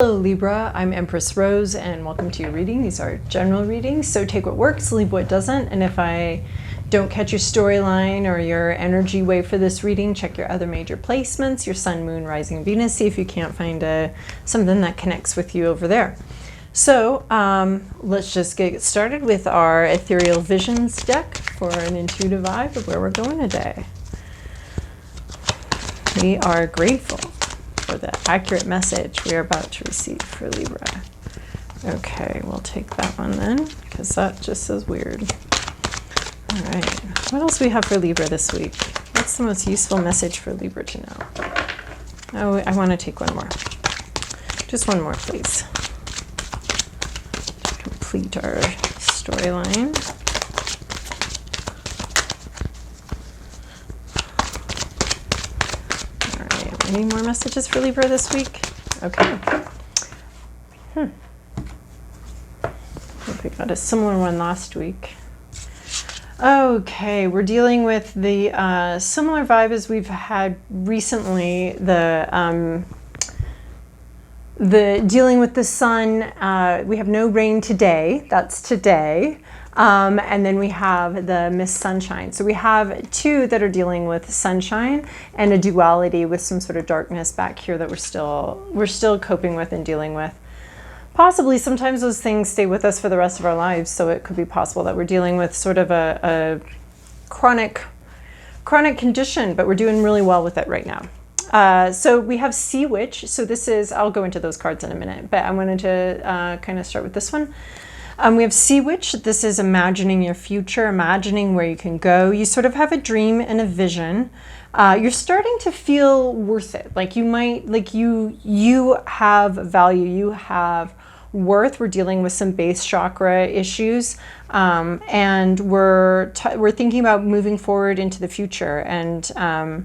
Hello Libra, I'm Empress Rose and welcome to your reading. These are general readings, so take what works, leave what doesn't, and if I don't catch your storyline or your energy wave for this reading, check your other major placements, your Sun, Moon, Rising, Venus, see if you can't find something that connects with you over there. So let's just get started with our Ethereal Visions deck for an intuitive vibe of where we're going today. We are grateful for the accurate message we are about to receive for Libra. Okay, we'll take that one then, because that just is weird. All right, what else do we have for Libra this week? What's the most useful message for Libra to know? Oh, I want to take one more. Just one more, please. Complete our storyline. Any more messages for Libra this week? Okay. I think we got a similar one last week. Okay, we're dealing with the similar vibe as we've had recently. The dealing with the sun. We have no rain today. That's today. And then we have the mist sunshine. So we have two that are dealing with sunshine and a duality with some sort of darkness back here that we're still coping with and dealing with. Possibly sometimes those things stay with us for the rest of our lives. So it could be possible that we're dealing with sort of a chronic condition, but we're doing really well with it right now. So we have Sea Witch. So this is, I'll go into those cards in a minute, but I wanted to kind of start with this one. We have Sea Witch. This is imagining your future, imagining where you can go. You sort of have a dream and a vision. You're starting to feel worth it. Like you might, like you have value, you have worth. We're dealing with some base chakra issues, and we're thinking about moving forward into the future. And I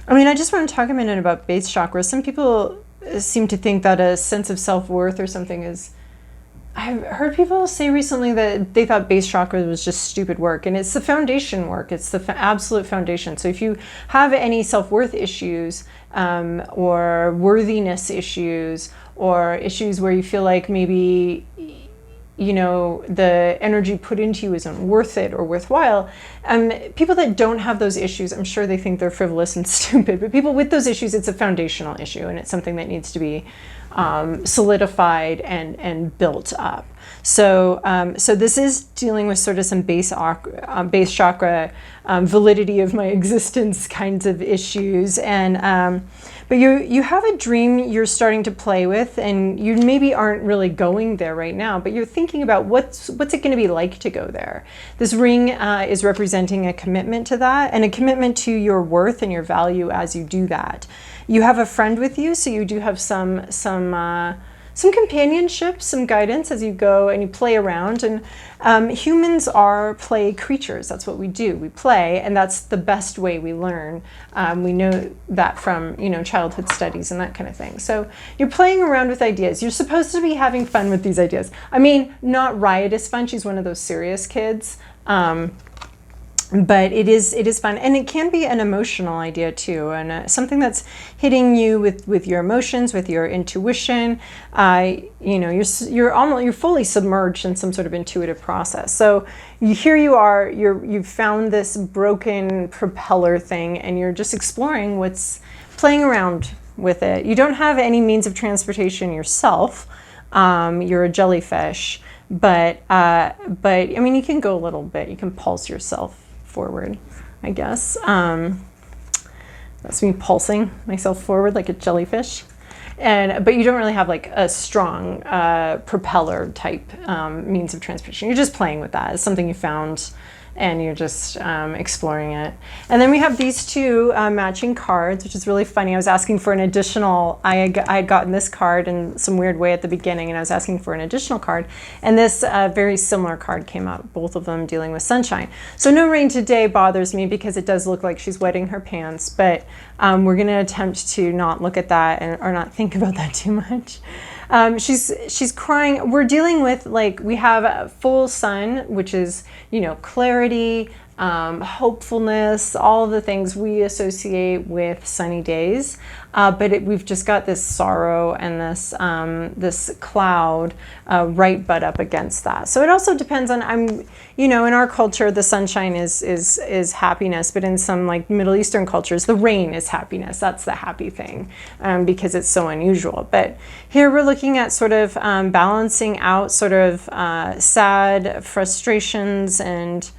mean, I just want to talk a minute about base chakra. Some people seem to think that a sense of self-worth or something is. I've heard people say recently that they thought base chakra was just stupid work, and it's the foundation work. It's the absolute foundation. So if you have any self-worth issues or worthiness issues or issues where you feel like maybe, you know, the energy put into you isn't worth it or worthwhile, people that don't have those issues, I'm sure they think they're frivolous and stupid, but people with those issues, it's a foundational issue, and it's something that needs to be solidified and built up. So so this is dealing with sort of some base chakra validity of my existence kinds of issues, and but you have a dream you're starting to play with, and you maybe aren't really going there right now, but you're thinking about what's it going to be like to go there. This ring is representing a commitment to that, and a commitment to your worth and your value as you do that. You have a friend with you, so you do have some companionship, some guidance as you go and you play around. And humans are play creatures. That's what we do. We play, and that's the best way we learn. We know that from childhood studies and that kind of thing. So you're playing around with ideas. You're supposed to be having fun with these ideas. I mean, not riotous fun. She's one of those serious kids. But it is fun, and it can be an emotional idea too, and something that's hitting you with your emotions, with your intuition. You're fully submerged in some sort of intuitive process. So here you are, you've found this broken propeller thing, and you're just exploring playing around with it. You don't have any means of transportation yourself. You're a jellyfish, but I mean, you can go a little bit. You can pulse yourself forward, I guess. That's me pulsing myself forward like a jellyfish, but you don't really have like a strong propeller type means of transportation. You're just playing with that. It's something you found, and you're just exploring it. And then we have these two matching cards, which is really funny. I was asking for an additional, I had gotten this card in some weird way at the beginning, and I was asking for an additional card, and this very similar card came out, both of them dealing with sunshine. So no rain today bothers me because it does look like she's wetting her pants, but we're going to attempt to not look at that or not think about that too much. She's crying. We're dealing with, like, we have a full sun, which is, clarity, hopefulness, all of the things we associate with sunny days. But we've just got this sorrow and this cloud right butt up against that. So it also depends on, in our culture, the sunshine is happiness, but in some like Middle Eastern cultures, the rain is happiness. That's the happy thing, because it's so unusual. But here we're looking at sort of balancing out sort of sad frustrations and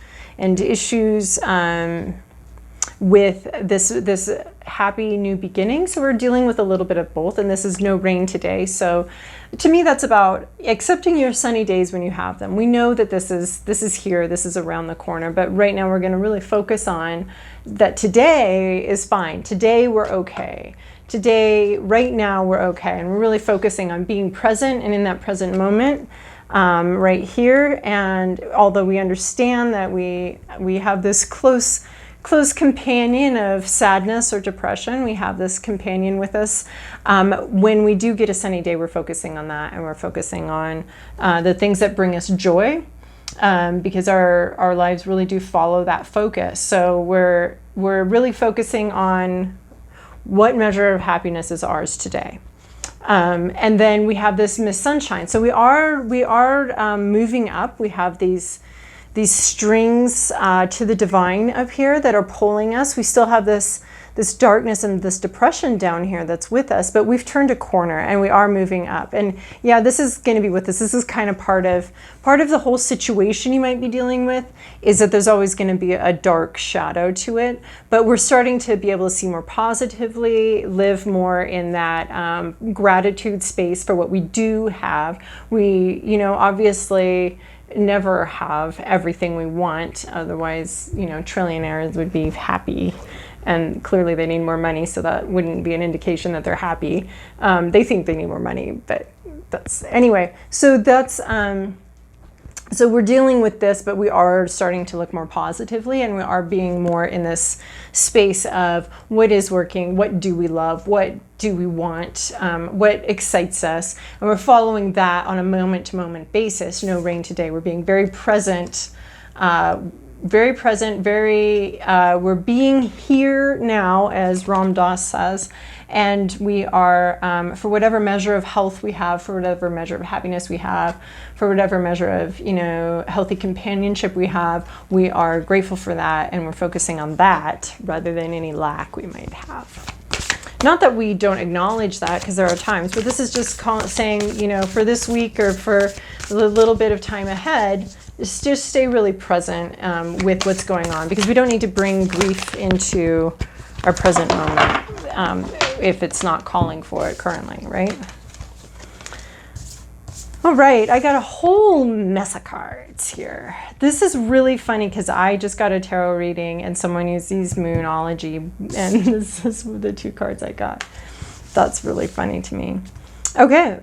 issues with this happy new beginning. So we're dealing with a little bit of both, and this is no rain today. So to me, that's about accepting your sunny days when you have them. We know that this is here, this is around the corner, but right now we're going to really focus on that today is fine. Today we're okay. Today, right now, we're okay. And we're really focusing on being present and in that present moment right here. And although we understand that we have this close companion of sadness or depression, we have this companion with us. When we do get a sunny day, we're focusing on that, and we're focusing on the things that bring us joy, because our lives really do follow that focus. So we're really focusing on what measure of happiness is ours today. And then we have this Miss Sunshine. So we are moving up. We have these strings to the divine up here that are pulling us. We still have this darkness and this depression down here that's with us, but we've turned a corner and we are moving up. And yeah, this is going to be with us. This is kind of part of the whole situation you might be dealing with, is that there's always going to be a dark shadow to it, but we're starting to be able to see more positively, live more in that gratitude space for what we do have. We, obviously never have everything we want. Otherwise, trillionaires would be happy. And clearly they need more money, so that wouldn't be an indication that they're happy. They think they need more money, but anyway. So so we're dealing with this, but we are starting to look more positively, and we are being more in this space of what is working, what do we love, what do we want, what excites us, and we're following that on a moment-to-moment basis. No rain today. We're being very present. Very present, we're being here now, as Ram Dass says, and we are, for whatever measure of health we have, for whatever measure of happiness we have, for whatever measure of, healthy companionship we have, we are grateful for that, and we're focusing on that rather than any lack we might have. Not that we don't acknowledge that, because there are times, but this is just saying, for this week or for a little bit of time ahead, just stay really present with what's going on, because we don't need to bring grief into our present moment if it's not calling for it currently, right? All right, I got a whole mess of cards here. This is really funny because I just got a tarot reading and someone used these Moonology, and this is the two cards I got. That's really funny to me. Okay,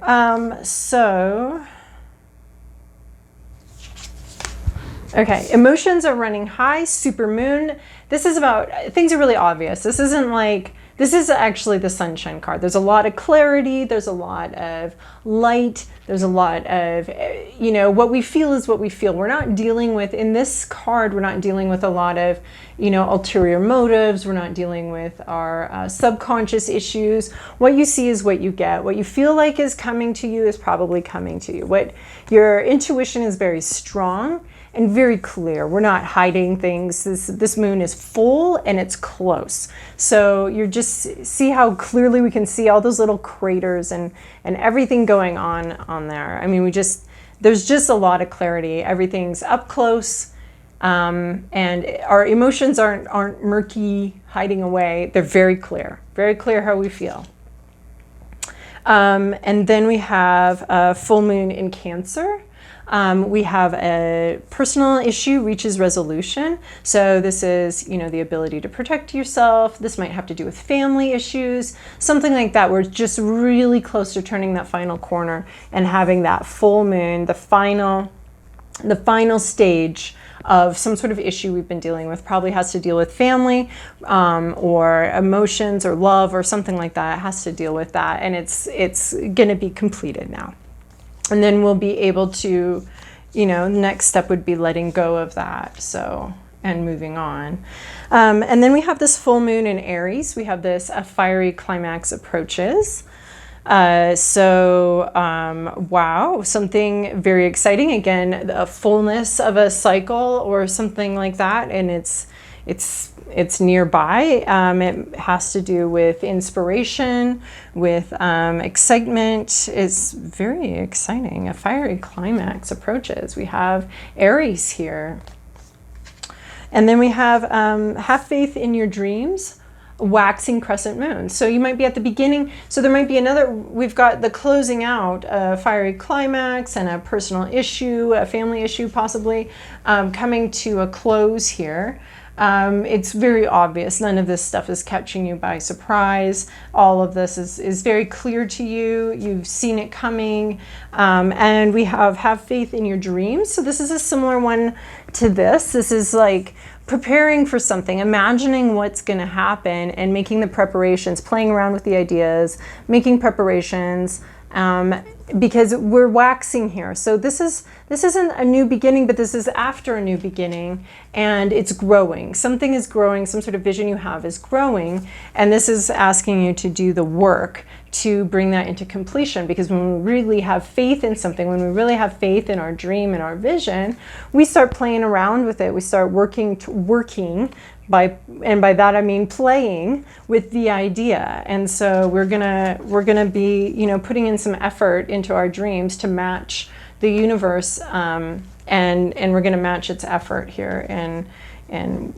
okay, emotions are running high, supermoon. This is about, things are really obvious. This isn't like, this is actually the sunshine card. There's a lot of clarity, there's a lot of light, there's a lot of, what we feel is what we feel. We're not dealing with, in this card, we're not dealing with a lot of, ulterior motives. We're not dealing with our subconscious issues. What you see is what you get. What you feel like is coming to you is probably coming to you. What your intuition is very strong and very clear. We're not hiding things. This moon is full and it's close. So you just see how clearly we can see all those little craters and everything going on there. I mean, there's just a lot of clarity. Everything's up close, and our emotions aren't murky, hiding away. They're very clear how we feel. And then we have a full moon in Cancer. We have a personal issue reaches resolution. So this is, the ability to protect yourself. This might have to do with family issues, something like that. We're just really close to turning that final corner and having that full moon, the final stage of some sort of issue we've been dealing with. Probably has to deal with family, or emotions or love or something like that. It has to deal with that. And it's going to be completed now. And then we'll be able to, next step would be letting go of that. So and moving on. And then we have this full moon in Aries. We have this a fiery climax approaches. Wow, something very exciting. Again, a fullness of a cycle or something like that, and it's nearby. It has to do with inspiration, with excitement. It's very exciting. A fiery climax approaches. We have Aries here. And then we have faith in your dreams, waxing crescent moon. So you might be at the beginning. So there might be another, we've got the closing out, a fiery climax and a personal issue, a family issue possibly, coming to a close here. It's very obvious. None of this stuff is catching you by surprise. All of this is very clear to you. You've seen it coming. And we have faith in your dreams. So this is a similar one to this. This is like preparing for something, imagining what's going to happen and making the preparations, playing around with the ideas, making preparations, because we're waxing here. So this isn't a new beginning, but this is after a new beginning, and it's growing. Something is growing, some sort of vision you have is growing, and this is asking you to do the work to bring that into completion. Because when we really have faith in something, when we really have faith in our dream and our vision, we start playing around with it. We start working by that I mean playing with the idea. And so we're gonna be, you know, putting in some effort into our dreams to match the universe, and we're gonna match its effort here, and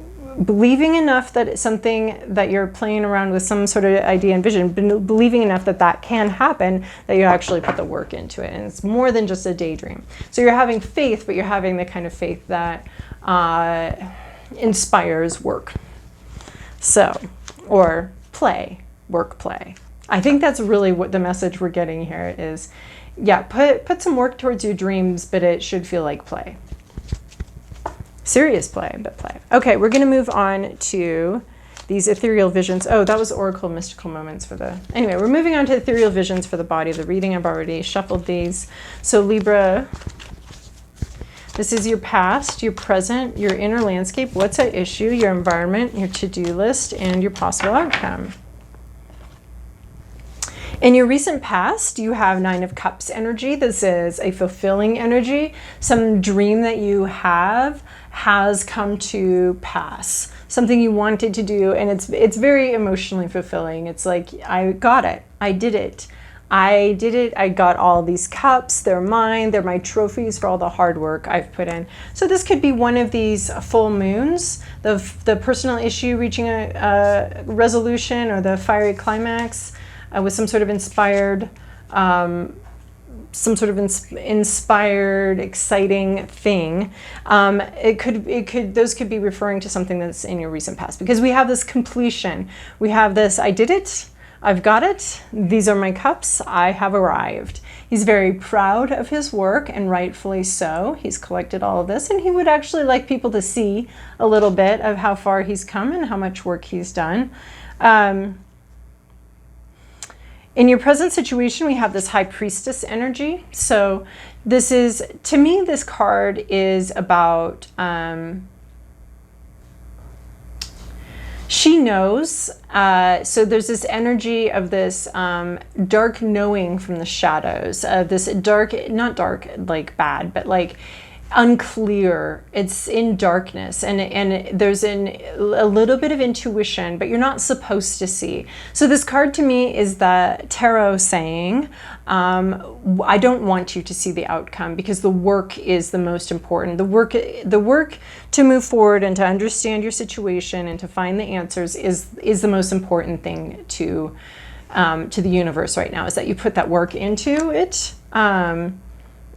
believing enough that it's something that you're playing around with, some sort of idea and vision, believing enough that that can happen, that you actually put the work into it. And it's more than just a daydream. So you're having faith, but you're having the kind of faith that inspires work. So, or play, work, play. I think that's really what the message we're getting here is, yeah, put some work towards your dreams, but it should feel like play. Serious play, but play. Okay, we're going to move on to these ethereal visions. Oh, that was Oracle Mystical Moments for the... Anyway, we're moving on to ethereal visions for the body of the reading. I've already shuffled these. So Libra, this is your past, your present, your inner landscape, what's at issue, your environment, your to-do list, and your possible outcome. In your recent past, you have 9 of Cups energy. This is a fulfilling energy. Some dream that you have has come to pass. Something you wanted to do, and it's very emotionally fulfilling. It's like, I got it. I did it. I did it. I got all these cups. They're mine. They're my trophies for all the hard work I've put in. So this could be one of these full moons, the personal issue reaching a resolution, or the fiery climax with some sort of inspired, exciting thing. Those could be referring to something that's in your recent past, because we have this completion. We have this, I did it. I've got it. These are my cups. I have arrived. He's very proud of his work, and rightfully so. He's collected all of this, and he would actually like people to see a little bit of how far he's come and how much work he's done. In your present situation, we have this High Priestess energy. So this is, to me, this card is about, she knows. So there's this energy of this dark knowing from the shadows, this dark, not dark like bad, but like unclear. It's in darkness, and there's a little bit of intuition, but you're not supposed to see. So this card to me is the tarot saying, I don't want you to see the outcome, because the work is the most important. The work to move forward and to understand your situation and to find the answers is the most important thing to the universe right now, is that you put that work into it.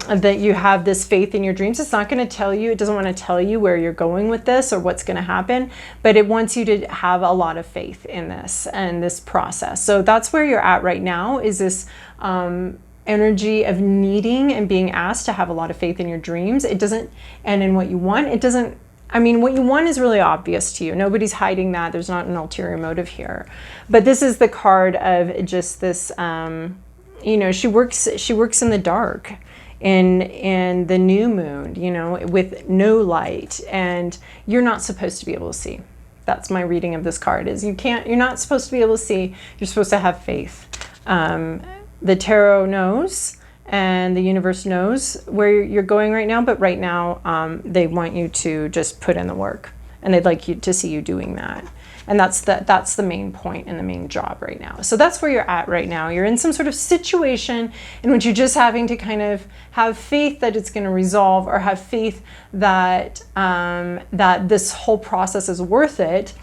That you have this faith in your dreams. It's not going to tell you, it doesn't want to tell you where you're going with this or what's going to happen, but it wants you to have a lot of faith in this and this process. So that's where you're at right now, is this energy of needing and being asked to have a lot of faith in your dreams. It doesn't, and in what you want, it doesn't, I mean, what you want is really obvious to you. Nobody's hiding that. There's not an ulterior motive here. But this is the card of just this, you know, she works in the dark. in the new moon, you know, with no light, and you're not supposed to be able to see. That's my reading of this card, is you're not supposed to be able to see, you're supposed to have faith. The tarot knows, and the universe knows where you're going right now, but right now they want you to just put in the work, and they'd like you to see you doing that. And that's the main point and the main job right now. So that's where you're at right now. You're in some sort of situation in which you're just having to kind of have faith that it's going to resolve, or have faith that that this whole process is worth it,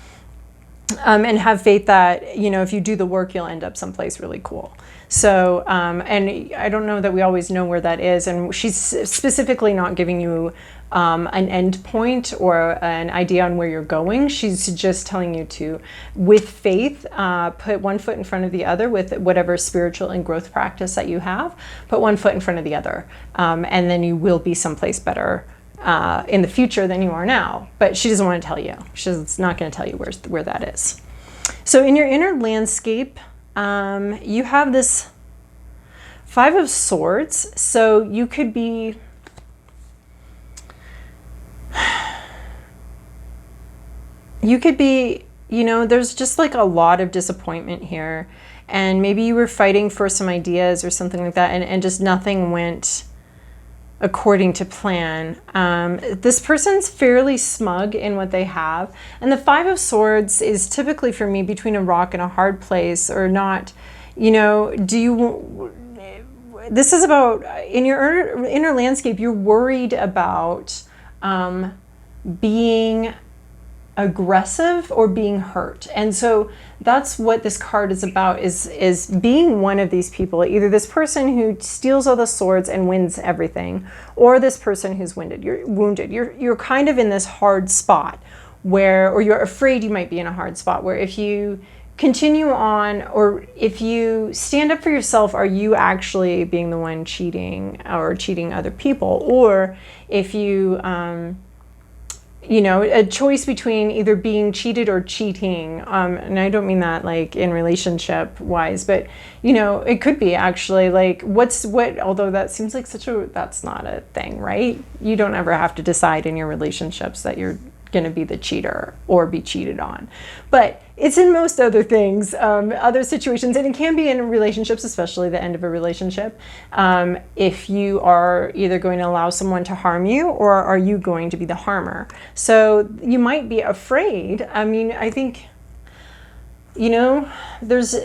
and have faith that, you know, if you do the work, you'll end up someplace really cool. So, and I don't know that we always know where that is. And she's specifically not giving you an end point or an idea on where you're going. She's just telling you to, with faith, put one foot in front of the other with whatever spiritual and growth practice that you have. Put one foot in front of the other, and then you will be someplace better in the future than you are now. But she doesn't want to tell you. She's not going to tell you where that is. So in your inner landscape, you have this 5 of Swords. So you could be you know, there's just like a lot of disappointment here, and maybe you were fighting for some ideas or something like that, and just nothing went according to plan. This person's fairly smug in what they have, and the 5 of Swords is typically, for me, between a rock and a hard place, or not. You know, this is about, in your inner landscape, you're worried about being aggressive or being hurt. And so that's what this card is about, is being one of these people, either this person who steals all the swords and wins everything, or this person who's wounded. You're kind of in this hard spot where, or you're afraid you might be in a hard spot where if you continue on, or if you stand up for yourself, are you actually being the one cheating or cheating other people? Or if you you know, a choice between either being cheated or cheating. And I don't mean that like in relationship wise, but you know, it could be actually like although that seems like that's not a thing, right? You don't ever have to decide in your relationships that you're going to be the cheater or be cheated on. But it's in most other things, other situations, and it can be in relationships, especially the end of a relationship. If you are either going to allow someone to harm you, or are you going to be the harmer? So you might be afraid. I mean, I think, you know, there's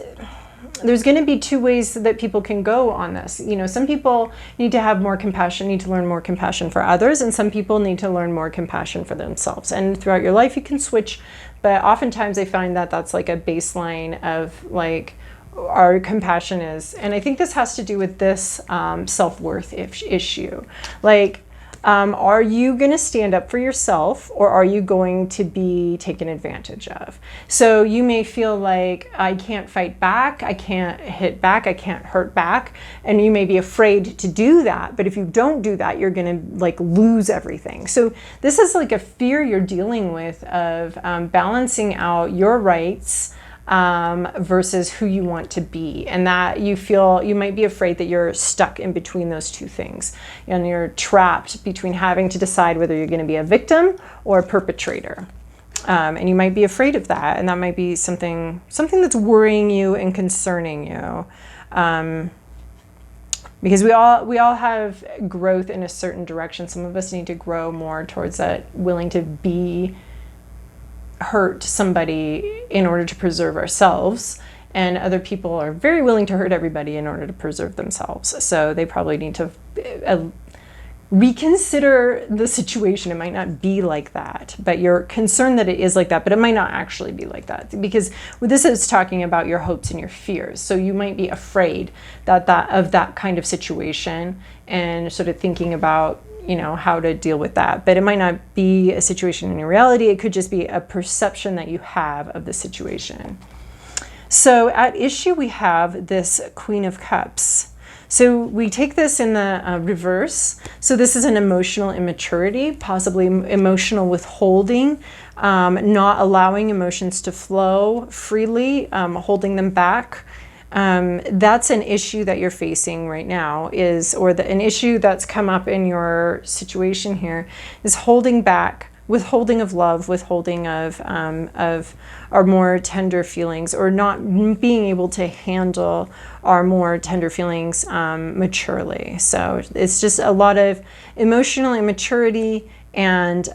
going to be 2 ways that people can go on this. You know, some people need to have more compassion, need to learn more compassion for others, and some people need to learn more compassion for themselves. And throughout your life, you can switch, but oftentimes I find that that's like a baseline of like our compassion is. And I think this has to do with this self-worth issue. Like, are you going to stand up for yourself, or are you going to be taken advantage of? So you may feel like, I can't fight back, I can't hit back, I can't hurt back, and you may be afraid to do that. But if you don't do that, you're going to like lose everything. So this is like a fear you're dealing with of balancing out your rights versus who you want to be, and that you might be afraid that you're stuck in between those 2 things, and you're trapped between having to decide whether you're going to be a victim or a perpetrator, and you might be afraid of that, and that might be something that's worrying you and concerning you, because we all have growth in a certain direction. Some of us need to grow more towards that, willing to hurt somebody in order to preserve ourselves, and other people are very willing to hurt everybody in order to preserve themselves. So they probably need to reconsider the situation. It might not be like that, but you're concerned that it is like that, but it might not actually be like that, because this is talking about your hopes and your fears. So you might be afraid of that kind of situation, and sort of thinking about, you know, how to deal with that. But it might not be a situation in your reality. It could just be a perception that you have of the situation. So at issue, we have this Queen of Cups. So we take this in the reverse. So this is an emotional immaturity, possibly emotional withholding, not allowing emotions to flow freely, holding them back. that's an issue that you're facing right now an issue that's come up in your situation here is holding back, withholding of love, withholding of our more tender feelings, or not being able to handle our more tender feelings maturely. So it's just a lot of emotional immaturity and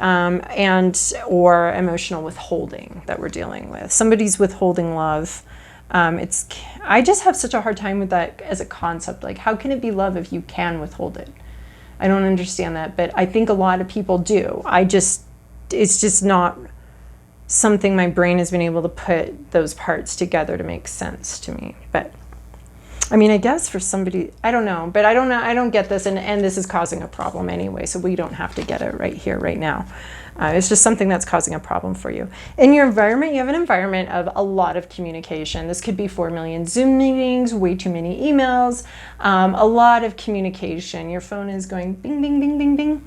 or emotional withholding that we're dealing with. Somebody's withholding love. I just have such a hard time with that as a concept. Like, how can it be love if you can withhold it? I don't understand that, but I think a lot of people do. It's just not something my brain has been able to put those parts together to make sense to me. But I mean, I guess for somebody, I don't know, but I don't get this, and this is causing a problem anyway, so we don't have to get it right here, right now. It's just something that's causing a problem for you. In your environment, you have an environment of a lot of communication. This could be 4 million Zoom meetings, way too many emails, a lot of communication. Your phone is going bing, bing, bing, bing, bing.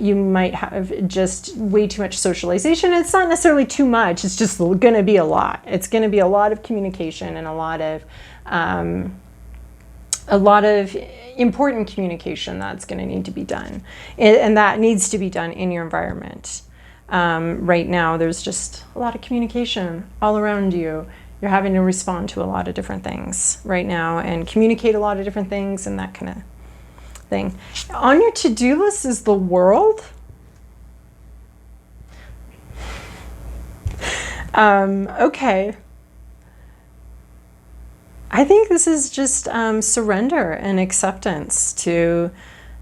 You might have just way too much socialization. It's not necessarily too much. It's just going to be a lot. It's going to be a lot of communication and a lot of important communication that's going to need to be done. And that needs to be done in your environment. Right now, there's just a lot of communication all around you. You're having to respond to a lot of different things right now and communicate a lot of different things and that kind of thing. On your to-do list is the world. Okay. I think this is just surrender and acceptance to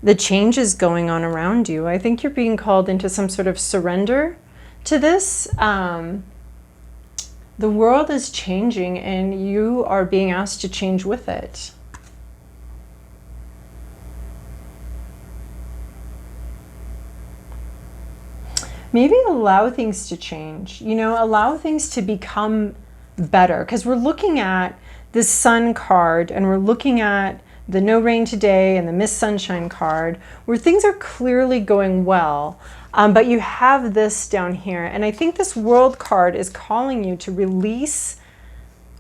the changes going on around you. I think you're being called into some sort of surrender to this. The world is changing and you are being asked to change with it. Maybe allow things to change, allow things to become better, because we're looking at this sun card and we're looking at the no rain today and the Miss Sunshine card where things are clearly going well, but you have this down here, and I think this world card is calling you to release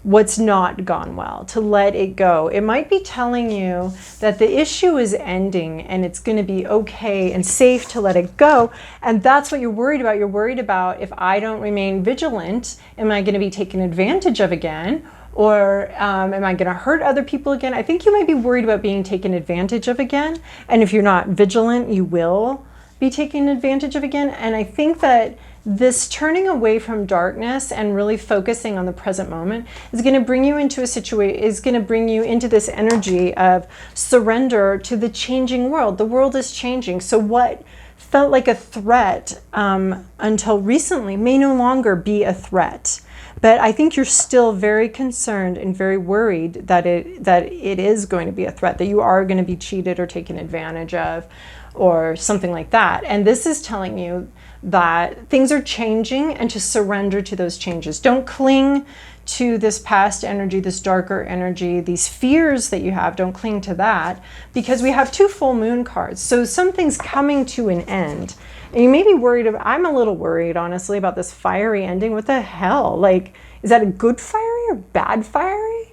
what's not gone well, to let it go. It might be telling you that the issue is ending and it's going to be okay and safe to let it go. And that's what you're worried about. You're worried about, if I don't remain vigilant, am I going to be taken advantage of again? Or am I going to hurt other people again? I think you might be worried about being taken advantage of again. And if you're not vigilant, you will be taken advantage of again. And I think that this turning away from darkness and really focusing on the present moment is going to bring you into a situation, is going to bring you into this energy of surrender to the changing world. The world is changing. So what felt like a threat until recently may no longer be a threat. But I think you're still very concerned and very worried that it is going to be a threat, that you are going to be cheated or taken advantage of or something like that. And this is telling you that things are changing and to surrender to those changes. Don't cling to this past energy, this darker energy, these fears that you have. Don't cling to that, because we have 2 full moon cards. So something's coming to an end. And you may be worried I'm a little worried, honestly, about this fiery ending. What the hell? Like, is that a good fiery or bad fiery?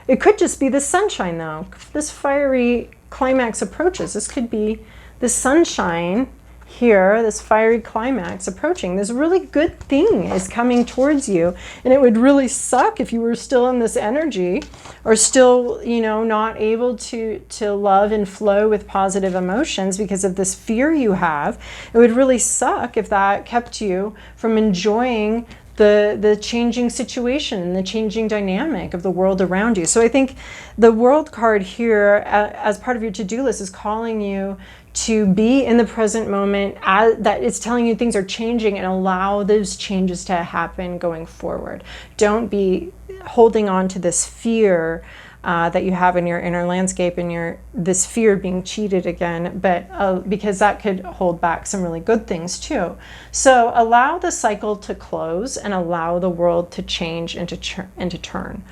It could just be the sunshine, though. This fiery climax approaches. This could be the sunshine here, this fiery climax approaching. This really good thing is coming towards you, and it would really suck if you were still in this energy or still, not able to love and flow with positive emotions because of this fear you have. It would really suck if that kept you from enjoying the changing situation and the changing dynamic of the world around you. So I think the world card here as part of your to-do list is calling you to be in the present moment, that it's telling you things are changing, and allow those changes to happen going forward. Don't be holding on to this fear that you have in your inner landscape and this fear of being cheated again, but because that could hold back some really good things too. So allow the cycle to close and allow the world to change and to turn.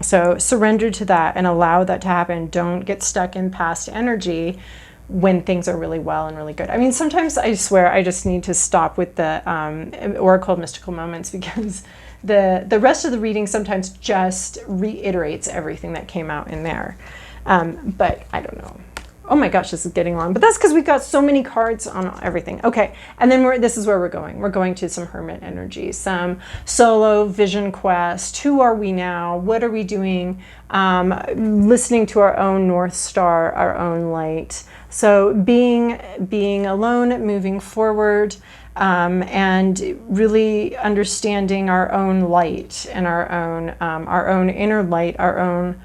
So surrender to that and allow that to happen. Don't get stuck in past energy when things are really well and really good. I mean, sometimes I swear I just need to stop with the Oracle of Mystical Moments, because the rest of the reading sometimes just reiterates everything that came out in there. But I don't know. Oh my gosh, this is getting long, but that's because we've got so many cards on everything. Okay, and then this is where we're going. We're going to some hermit energy, some solo vision quest. Who are we now? What are we doing? Listening to our own North Star, our own light. So being alone, moving forward, and really understanding our own light and our own inner light, our own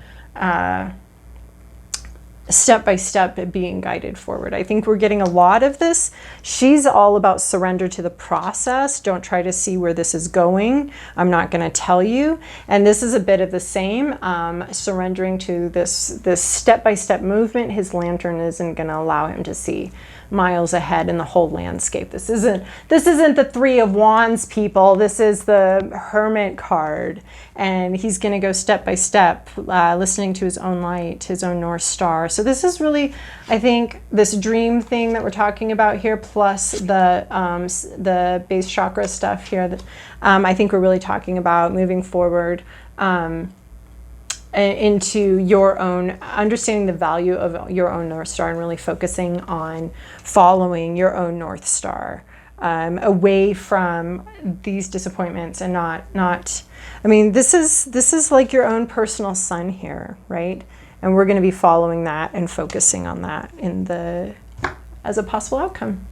step by step being guided forward. I think we're getting a lot of this. She's all about surrender to the process. Don't try to see where this is going. I'm not going to tell you. And this is a bit of the same, surrendering to this step by step movement. His lantern isn't going to allow him to see miles ahead in the whole landscape. This isn't the Three of Wands, people. This is the Hermit card, and he's going to go step by step, listening to his own light, his own North Star. So this is really, I think, this dream thing that we're talking about here, plus the base chakra stuff here. That I think we're really talking about moving forward into your own, understanding the value of your own North Star and really focusing on following your own North Star, away from these disappointments and not, I mean, this is like your own personal sun here, right? And we're going to be following that and focusing on that as a possible outcome.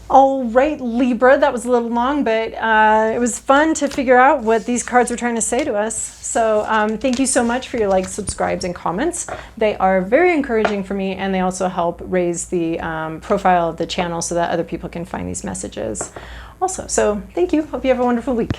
All right, Libra, that was a little long, but it was fun to figure out what these cards were trying to say to us. So thank you so much for your likes, subscribes, and comments. They are very encouraging for me, and they also help raise the profile of the channel so that other people can find these messages also. So thank you. Hope you have a wonderful week.